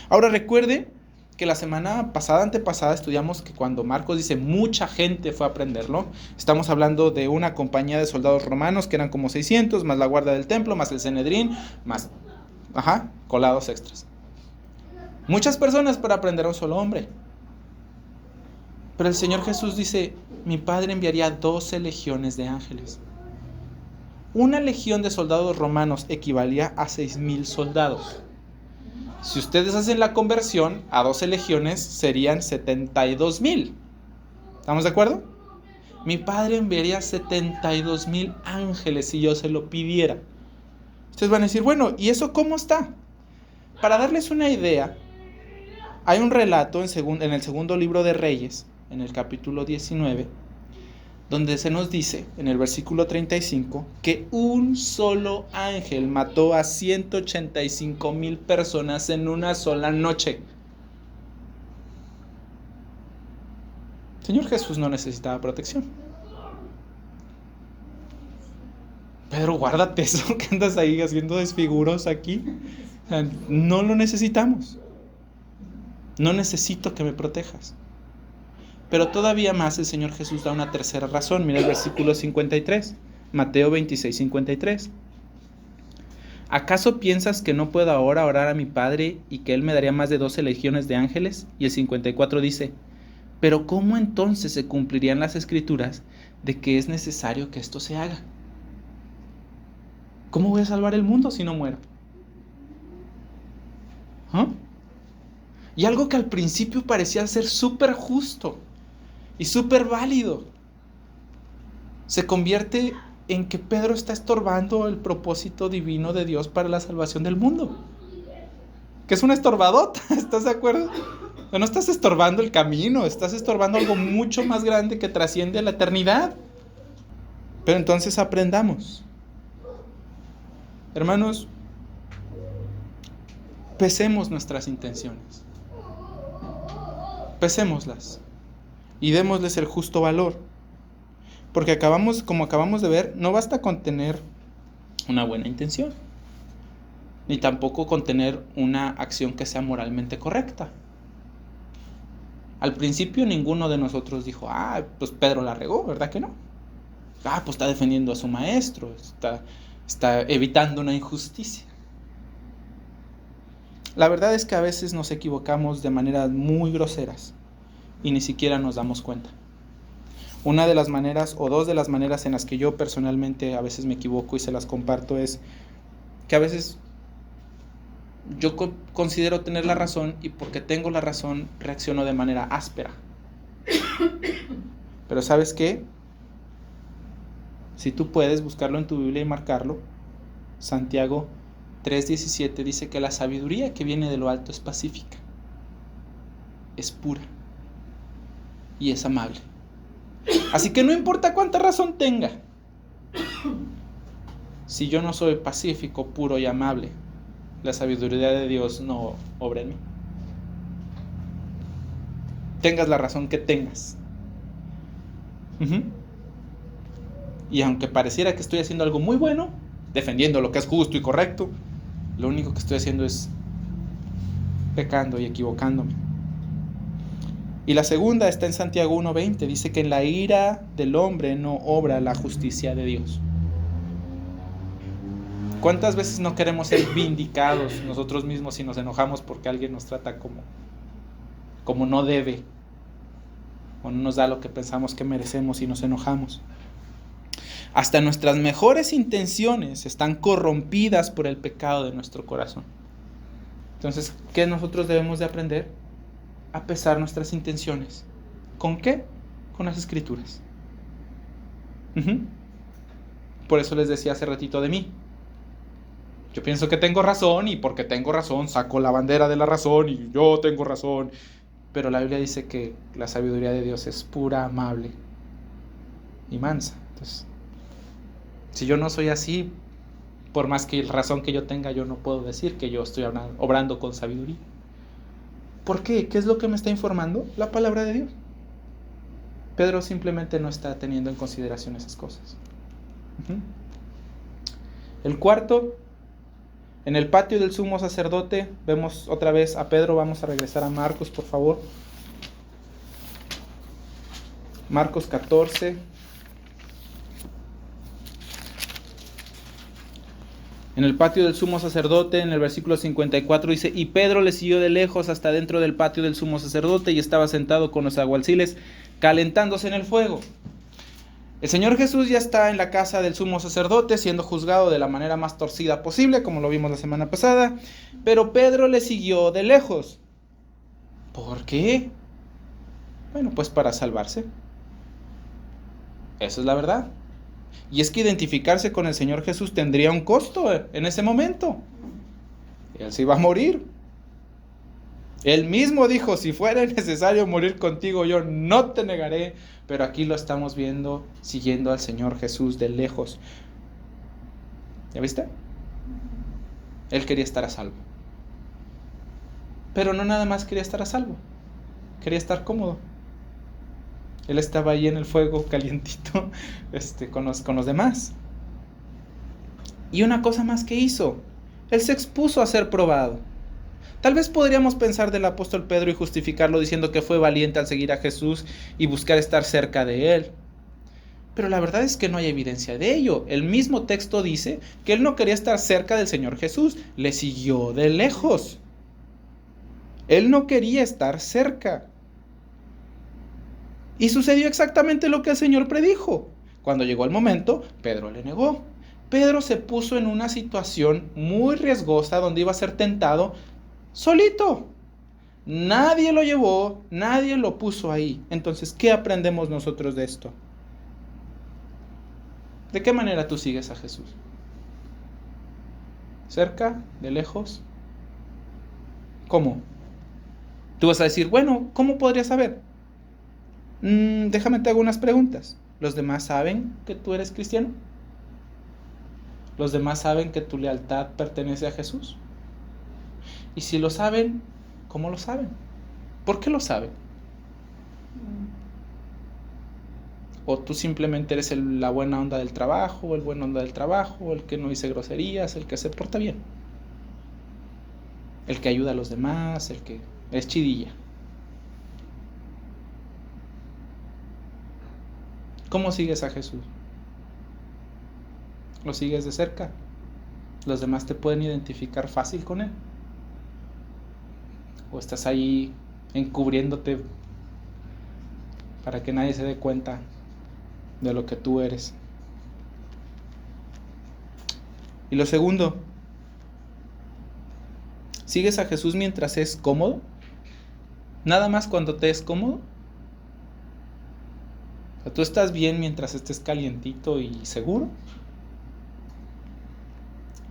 Ahora recuerde que la semana pasada, antepasada, estudiamos que cuando Marcos dice mucha gente fue a prenderlo, estamos hablando de una compañía de soldados romanos que eran como 600, más la guardia del templo, más el Sanedrín, más, colados extras. Muchas personas para prender a un solo hombre. Pero el Señor Jesús dice, mi Padre enviaría 12 legiones de ángeles. Una legión de soldados romanos equivalía a 6,000 soldados. Si ustedes hacen la conversión, a 12 legiones serían 72,000. ¿Estamos de acuerdo? Mi Padre enviaría 72,000 ángeles si yo se lo pidiera. Ustedes van a decir, bueno, ¿y eso cómo está? Para darles una idea, hay un relato en el segundo libro de Reyes, en el capítulo 19, donde se nos dice, en el versículo 35, que un solo ángel mató a 185,000 personas en una sola noche. Señor Jesús no necesitaba protección. Pedro, guárdate eso que andas ahí haciendo desfiguros aquí. No lo necesitamos. No necesito que me protejas. Pero todavía más el Señor Jesús da una tercera razón. Mira el versículo 53, Mateo 26, 53. ¿Acaso piensas que no puedo ahora orar a mi Padre y que Él me daría más de 12 legiones de ángeles? Y el 54 dice, pero ¿cómo entonces se cumplirían las escrituras de que es necesario que esto se haga? ¿Cómo voy a salvar el mundo si no muero? ¿Ah? Y algo que al principio parecía ser súper justo y súper válido, se convierte en que Pedro está estorbando el propósito divino de Dios para la salvación del mundo. Que es una estorbadota, ¿estás de acuerdo? No estás estorbando el camino, estás estorbando algo mucho más grande que trasciende la eternidad. Pero entonces aprendamos. Hermanos, pesemos nuestras intenciones. Pesémoslas y démosles el justo valor. Porque como acabamos de ver, no basta con tener una buena intención, ni tampoco con tener una acción que sea moralmente correcta. Al principio ninguno de nosotros dijo, pues Pedro la regó, ¿verdad que no? Pues está defendiendo a su maestro, está evitando una injusticia. La verdad es que a veces nos equivocamos de maneras muy groseras y ni siquiera nos damos cuenta. Una de las maneras o dos de las maneras en las que yo personalmente a veces me equivoco y se las comparto es que a veces yo considero tener la razón y porque tengo la razón reacciono de manera áspera. Pero ¿sabes qué? Si tú puedes buscarlo en tu Biblia y marcarlo, Santiago 3:17 dice que la sabiduría que viene de lo alto es pacífica, es pura y es amable. Así que no importa cuánta razón tenga, si yo no soy pacífico, puro y amable, la sabiduría de Dios no obra en mí. Tengas la razón que tengas. Y aunque pareciera que estoy haciendo algo muy bueno, defendiendo lo que es justo y correcto, lo único que estoy haciendo es pecando y equivocándome. Y la segunda está en Santiago 1:20, dice que en la ira del hombre no obra la justicia de Dios. ¿Cuántas veces no queremos ser vindicados nosotros mismos y nos enojamos porque alguien nos trata como no debe, o no nos da lo que pensamos que merecemos y nos enojamos? Hasta nuestras mejores intenciones están corrompidas por el pecado de nuestro corazón. Entonces, ¿qué nosotros debemos de aprender? A pesar nuestras intenciones. ¿Con qué? Con las Escrituras. Por eso les decía hace ratito de mí. Yo pienso que tengo razón y porque tengo razón saco la bandera de la razón y yo tengo razón. Pero la Biblia dice que la sabiduría de Dios es pura, amable y mansa. Entonces, si yo no soy así, por más que razón que yo tenga, yo no puedo decir que yo estoy obrando con sabiduría. ¿Por qué? ¿Qué es lo que me está informando? La palabra de Dios. Pedro simplemente no está teniendo en consideración esas cosas. El cuarto, en el patio del sumo sacerdote, vemos otra vez a Pedro. Vamos a regresar a Marcos, por favor. Marcos 14. En el patio del sumo sacerdote, en el versículo 54 dice, y Pedro le siguió de lejos hasta dentro del patio del sumo sacerdote y estaba sentado con los alguaciles calentándose en el fuego. El Señor Jesús ya está en la casa del sumo sacerdote siendo juzgado de la manera más torcida posible, como lo vimos la semana pasada, pero Pedro le siguió de lejos. ¿Por qué? Bueno, pues para salvarse. Esa es la verdad. Y es que identificarse con el Señor Jesús tendría un costo en ese momento. Él se iba a morir. Él mismo dijo, si fuera necesario morir contigo, yo no te negaré. Pero aquí lo estamos viendo siguiendo al Señor Jesús de lejos. ¿Ya viste? Él quería estar a salvo. Pero no nada más quería estar a salvo. Quería estar cómodo. Él estaba ahí en el fuego calientito con los demás. Y una cosa más que hizo. Él se expuso a ser probado. Tal vez podríamos pensar del apóstol Pedro y justificarlo diciendo que fue valiente al seguir a Jesús y buscar estar cerca de él. Pero la verdad es que no hay evidencia de ello. El mismo texto dice que él no quería estar cerca del Señor Jesús. Le siguió de lejos. Él no quería estar cerca. Y sucedió exactamente lo que el Señor predijo. Cuando llegó el momento, Pedro le negó. Pedro se puso en una situación muy riesgosa donde iba a ser tentado solito. Nadie lo llevó, nadie lo puso ahí. Entonces, ¿qué aprendemos nosotros de esto? ¿De qué manera tú sigues a Jesús? ¿Cerca? ¿De lejos? ¿Cómo? Tú vas a decir, bueno, ¿cómo podría saber? Déjame te hago unas preguntas. ¿Los demás saben que tú eres cristiano? ¿Los demás saben que tu lealtad pertenece a Jesús? Y si lo saben, ¿cómo lo saben? ¿Por qué lo saben? ¿O tú simplemente eres la buena onda del trabajo, el buen onda del trabajo, el que no dice groserías, el que se porta bien? El que ayuda a los demás, el que es chidilla. ¿Cómo sigues a Jesús? ¿Lo sigues de cerca? ¿Los demás te pueden identificar fácil con Él? ¿O estás ahí encubriéndote para que nadie se dé cuenta de lo que tú eres? Y lo segundo, ¿sigues a Jesús mientras es cómodo? ¿Nada más cuando te es cómodo? O sea, ¿tú estás bien mientras estés calientito y seguro?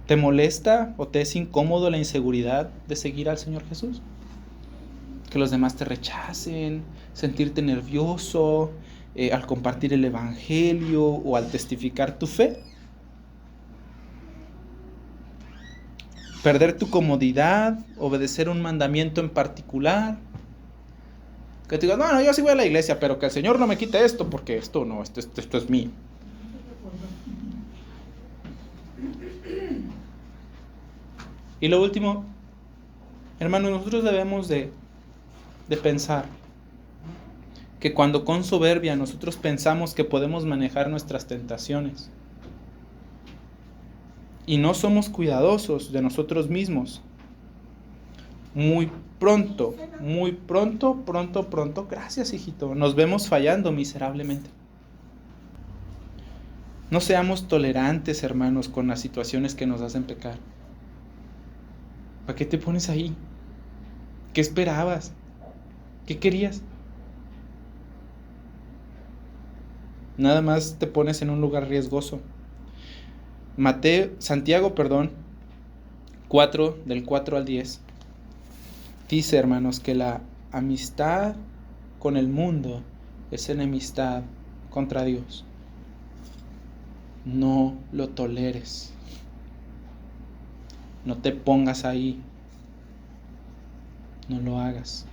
¿Te molesta o te es incómodo la inseguridad de seguir al Señor Jesús? Que los demás te rechacen, sentirte nervioso al compartir el evangelio o al testificar tu fe. Perder tu comodidad, obedecer un mandamiento en particular. Que te digas, no, yo sí voy a la iglesia, pero que el Señor no me quite esto, porque esto no, esto es mío. Y lo último, hermanos, nosotros debemos de pensar que cuando con soberbia nosotros pensamos que podemos manejar nuestras tentaciones y no somos cuidadosos de nosotros mismos, muy pronto, gracias hijito, nos vemos fallando miserablemente. No seamos tolerantes, hermanos, con las situaciones que nos hacen pecar. ¿Para qué te pones ahí? ¿Qué esperabas? ¿Qué querías? Nada más te pones en un lugar riesgoso. Santiago 4, del 4 al 10. Dice, hermanos, que la amistad con el mundo es enemistad contra Dios. No lo toleres. No te pongas ahí. No lo hagas.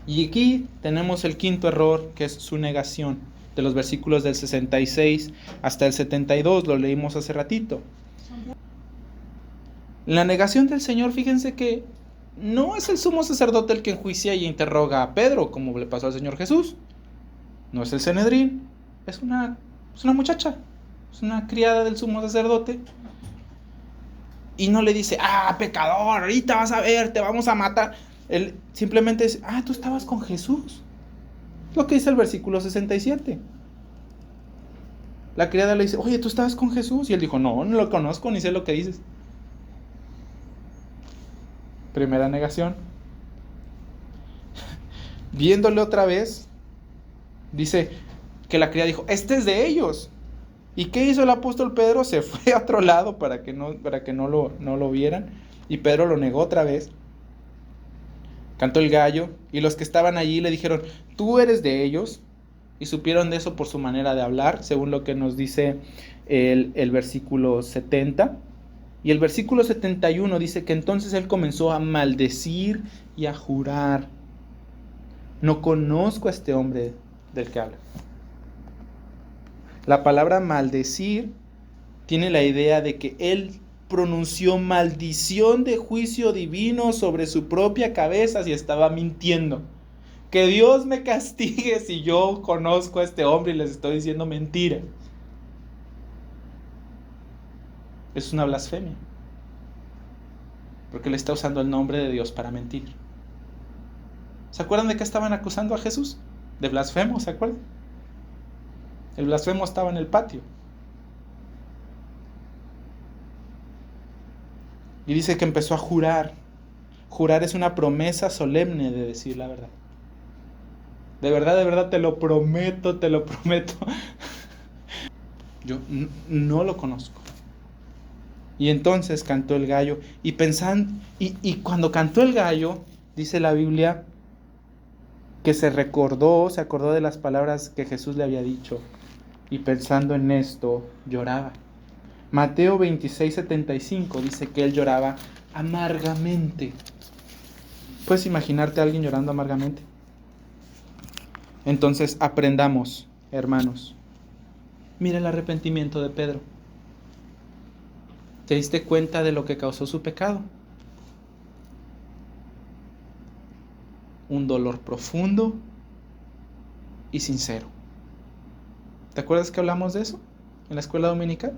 Y aquí tenemos el quinto error, que es su negación, de los versículos del 66 hasta el 72, lo leímos hace ratito. La negación del Señor, fíjense que no es el sumo sacerdote el que enjuicia y interroga a Pedro, como le pasó al Señor Jesús. No es el Sanedrín, es una muchacha, es una criada del sumo sacerdote. Y no le dice, pecador, ahorita vas a ver, te vamos a matar. Él simplemente dice, tú estabas con Jesús. Lo que dice el versículo 67. La criada le dice, oye, ¿tú estabas con Jesús? Y él dijo, no lo conozco, ni sé lo que dices. Primera negación. Viéndole otra vez, dice que la criada dijo, este es de ellos. ¿Y qué hizo el apóstol Pedro? Se fue a otro lado para que no lo vieran. Y Pedro lo negó otra vez. Cantó el gallo. Y los que estaban allí le dijeron, tú eres de ellos. Y supieron de eso por su manera de hablar, según lo que nos dice el versículo 70. Y el versículo 71 dice que entonces él comenzó a maldecir y a jurar. No conozco a este hombre del que habla. La palabra maldecir tiene la idea de que él pronunció maldición de juicio divino sobre su propia cabeza si estaba mintiendo. Que Dios me castigue si yo conozco a este hombre y les estoy diciendo mentira. Es una blasfemia. Porque le está usando el nombre de Dios para mentir. ¿Se acuerdan de qué estaban acusando a Jesús? De blasfemo, ¿se acuerdan? El blasfemo estaba en el patio. Y dice que empezó a jurar. Jurar es una promesa solemne de decir la verdad. De verdad, te lo prometo, te lo prometo. Yo no lo conozco. Y entonces cantó el gallo. Y cuando cantó el gallo, dice la Biblia, que se acordó de las palabras que Jesús le había dicho. Y pensando en esto, lloraba. Mateo 26:75 dice que él lloraba amargamente. ¿Puedes imaginarte a alguien llorando amargamente? Entonces aprendamos, hermanos. Mira el arrepentimiento de Pedro. ¿Te diste cuenta de lo que causó su pecado? Un dolor profundo y sincero. ¿Te acuerdas que hablamos de eso en la escuela dominical?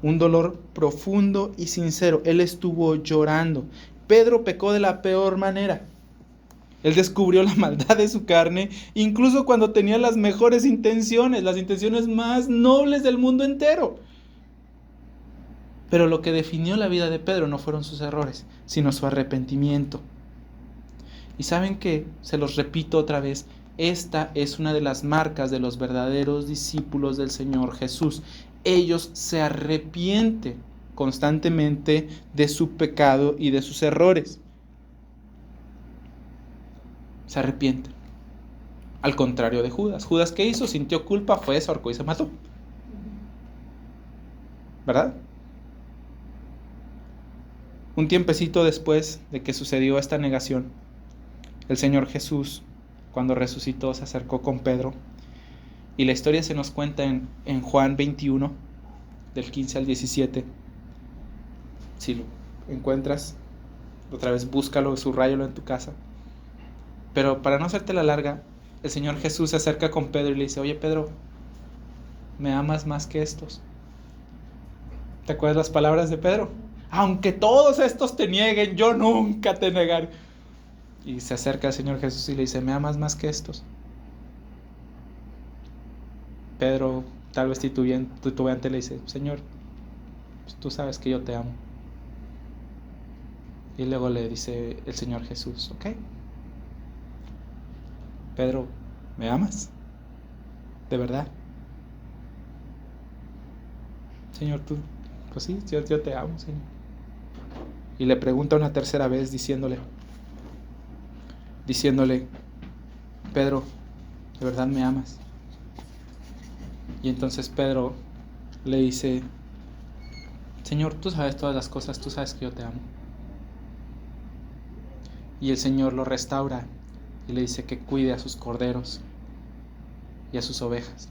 Un dolor profundo y sincero. Él estuvo llorando. Pedro pecó de la peor manera. Él descubrió la maldad de su carne, incluso cuando tenía las mejores intenciones, las intenciones más nobles del mundo entero. Pero lo que definió la vida de Pedro no fueron sus errores, sino su arrepentimiento. Y saben que, se los repito otra vez, esta es una de las marcas de los verdaderos discípulos del Señor Jesús. Ellos se arrepienten constantemente de su pecado y de sus errores. Se arrepienten. Al contrario de Judas. Judas, ¿qué hizo? Sintió culpa, fue, se ahorcó y se mató. ¿Verdad? Un tiempecito después de que sucedió esta negación, el Señor Jesús, cuando resucitó, se acercó con Pedro. Y la historia se nos cuenta en Juan 21, del 15 al 17. Si lo encuentras, otra vez búscalo, subráyalo en tu casa. Pero para no hacerte la larga, el Señor Jesús se acerca con Pedro y le dice: oye Pedro, ¿me amas más que estos? ¿Te acuerdas las palabras de Pedro? Aunque todos estos te nieguen, yo nunca te negaré. Y se acerca al Señor Jesús y le dice: ¿me amas más que estos? Pedro, tal vez titubeante, le dice: Señor, pues tú sabes que yo te amo. Y luego le dice el Señor Jesús: ok, Pedro, ¿me amas? ¿De verdad? Señor, tú, pues sí, yo te amo, Señor. Y le pregunta una tercera vez diciéndole: Pedro, ¿de verdad me amas? Y entonces Pedro le dice: Señor, tú sabes todas las cosas, tú sabes que yo te amo. Y el Señor lo restaura y le dice que cuide a sus corderos y a sus ovejas.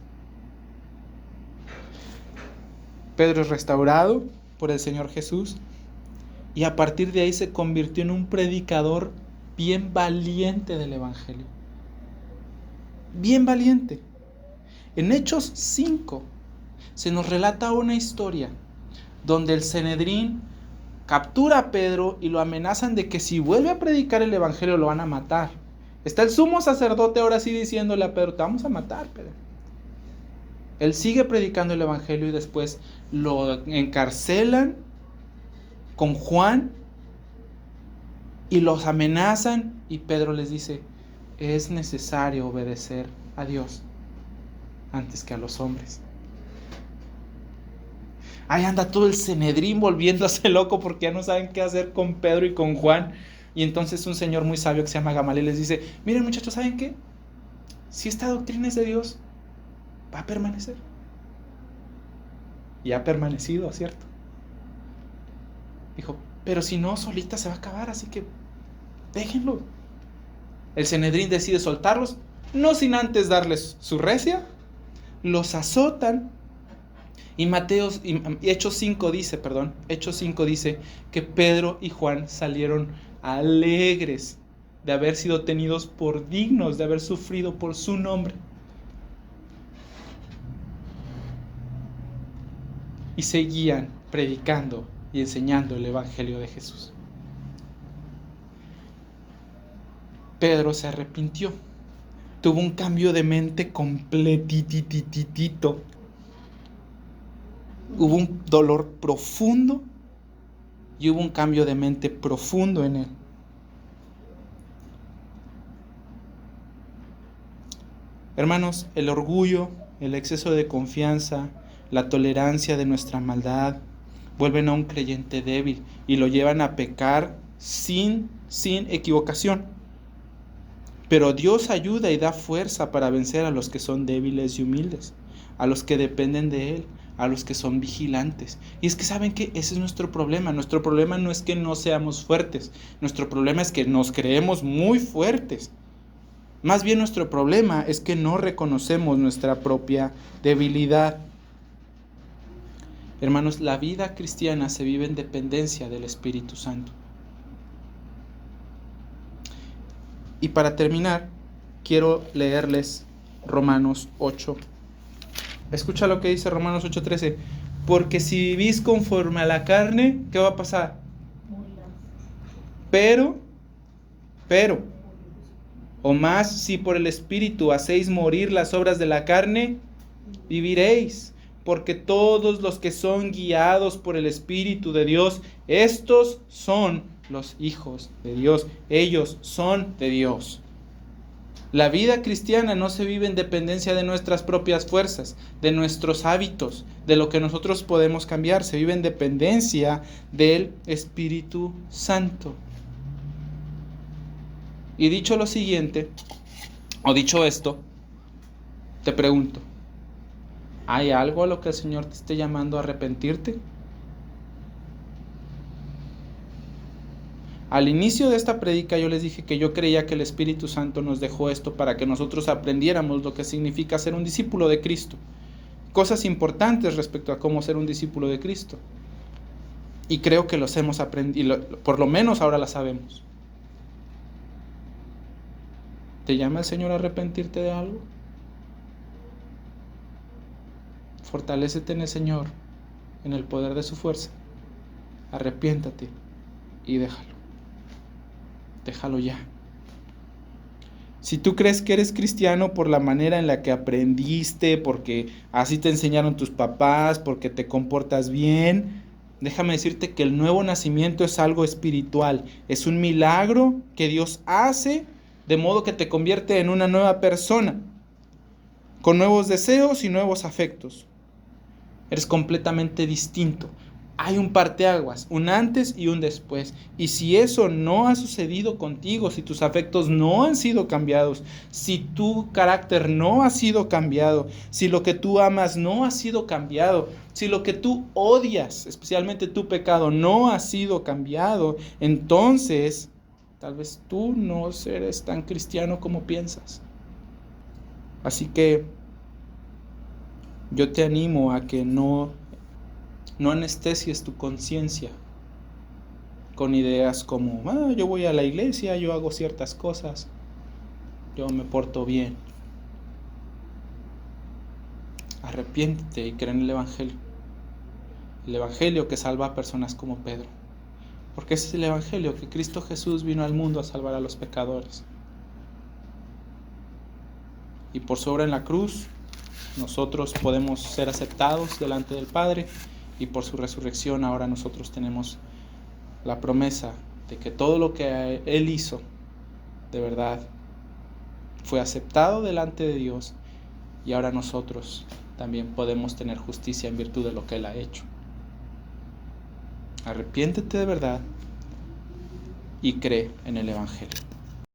Pedro es restaurado por el Señor Jesús y a partir de ahí se convirtió en un predicador bien valiente del Evangelio. Bien valiente. En Hechos 5 se nos relata una historia donde el Sanedrín captura a Pedro y lo amenazan de que si vuelve a predicar el Evangelio lo van a matar. Está el sumo sacerdote ahora sí diciéndole a Pedro: te vamos a matar, Pedro. Él sigue predicando el Evangelio y después lo encarcelan con Juan y los amenazan, y Pedro les dice: es necesario obedecer a Dios antes que a los hombres. Ahí anda todo el Sanedrín volviéndose loco porque ya no saben qué hacer con Pedro y con Juan. Y entonces un señor muy sabio que se llama Gamaliel les dice: miren muchachos, ¿saben qué? Si esta doctrina es de Dios, va a permanecer. Y ha permanecido, ¿cierto? Dijo: pero si no, solita se va a acabar, así que déjenlo. El Sanedrín decide soltarlos, no sin antes darles su recia. Los azotan. Y Hechos 5 dice que Pedro y Juan salieron alegres de haber sido tenidos por dignos, de haber sufrido por su nombre. Y seguían predicando y enseñando el Evangelio de Jesús. Pedro se arrepintió. Tuvo un cambio de mente completitititito. Hubo un dolor profundo y hubo un cambio de mente profundo en él. Hermanos, el orgullo, el exceso de confianza, la tolerancia de nuestra maldad vuelven a un creyente débil y lo llevan a pecar sin equivocación. Pero Dios ayuda y da fuerza para vencer a los que son débiles y humildes, a los que dependen de Él, a los que son vigilantes. Y es que saben que ese es nuestro problema. Nuestro problema no es que no seamos fuertes, nuestro problema es que nos creemos muy fuertes. Más bien nuestro problema es que no reconocemos nuestra propia debilidad. Hermanos, la vida cristiana se vive en dependencia del Espíritu Santo. Y para terminar, quiero leerles Romanos 8. Escucha lo que dice Romanos 8:13. Porque si vivís conforme a la carne, ¿qué va a pasar? Pero, o más, si por el Espíritu hacéis morir las obras de la carne, viviréis. Porque todos los que son guiados por el Espíritu de Dios, estos son los hijos de Dios. Ellos son de Dios. La vida cristiana no se vive en dependencia de nuestras propias fuerzas, de nuestros hábitos, de lo que nosotros podemos cambiar. Se vive en dependencia del Espíritu Santo. Y dicho lo siguiente, o dicho esto, te pregunto, ¿hay algo a lo que el Señor te esté llamando a arrepentirte? Al inicio de esta prédica yo les dije que yo creía que el Espíritu Santo nos dejó esto para que nosotros aprendiéramos lo que significa ser un discípulo de Cristo. Cosas importantes respecto a cómo ser un discípulo de Cristo. Y creo que los hemos aprendido, por lo menos ahora las sabemos. ¿Te llama el Señor a arrepentirte de algo? Fortalécete en el Señor, en el poder de su fuerza. Arrepiéntate y déjalo. Déjalo ya. Si tú crees que eres cristiano por la manera en la que aprendiste, porque así te enseñaron tus papás, porque te comportas bien, déjame decirte que el nuevo nacimiento es algo espiritual. Es un milagro que Dios hace de modo que te convierte en una nueva persona, con nuevos deseos y nuevos afectos. Eres completamente distinto. Hay un parteaguas, un antes y un después. Y si eso no ha sucedido contigo, si tus afectos no han sido cambiados, si tu carácter no ha sido cambiado, si lo que tú amas no ha sido cambiado, si lo que tú odias, especialmente tu pecado, no ha sido cambiado, entonces tal vez tú no eres tan cristiano como piensas. Así que yo te animo a que no anestesies tu conciencia con ideas como, yo voy a la iglesia, yo hago ciertas cosas, yo me porto bien. Arrepiéntete y cree en el Evangelio. El Evangelio que salva a personas como Pedro. Porque ese es el Evangelio, que Cristo Jesús vino al mundo a salvar a los pecadores. Y por su obra en la cruz, nosotros podemos ser aceptados delante del Padre. Y por su resurrección ahora nosotros tenemos la promesa de que todo lo que Él hizo, de verdad, fue aceptado delante de Dios. Y ahora nosotros también podemos tener justicia en virtud de lo que Él ha hecho. Arrepiéntete de verdad y cree en el Evangelio.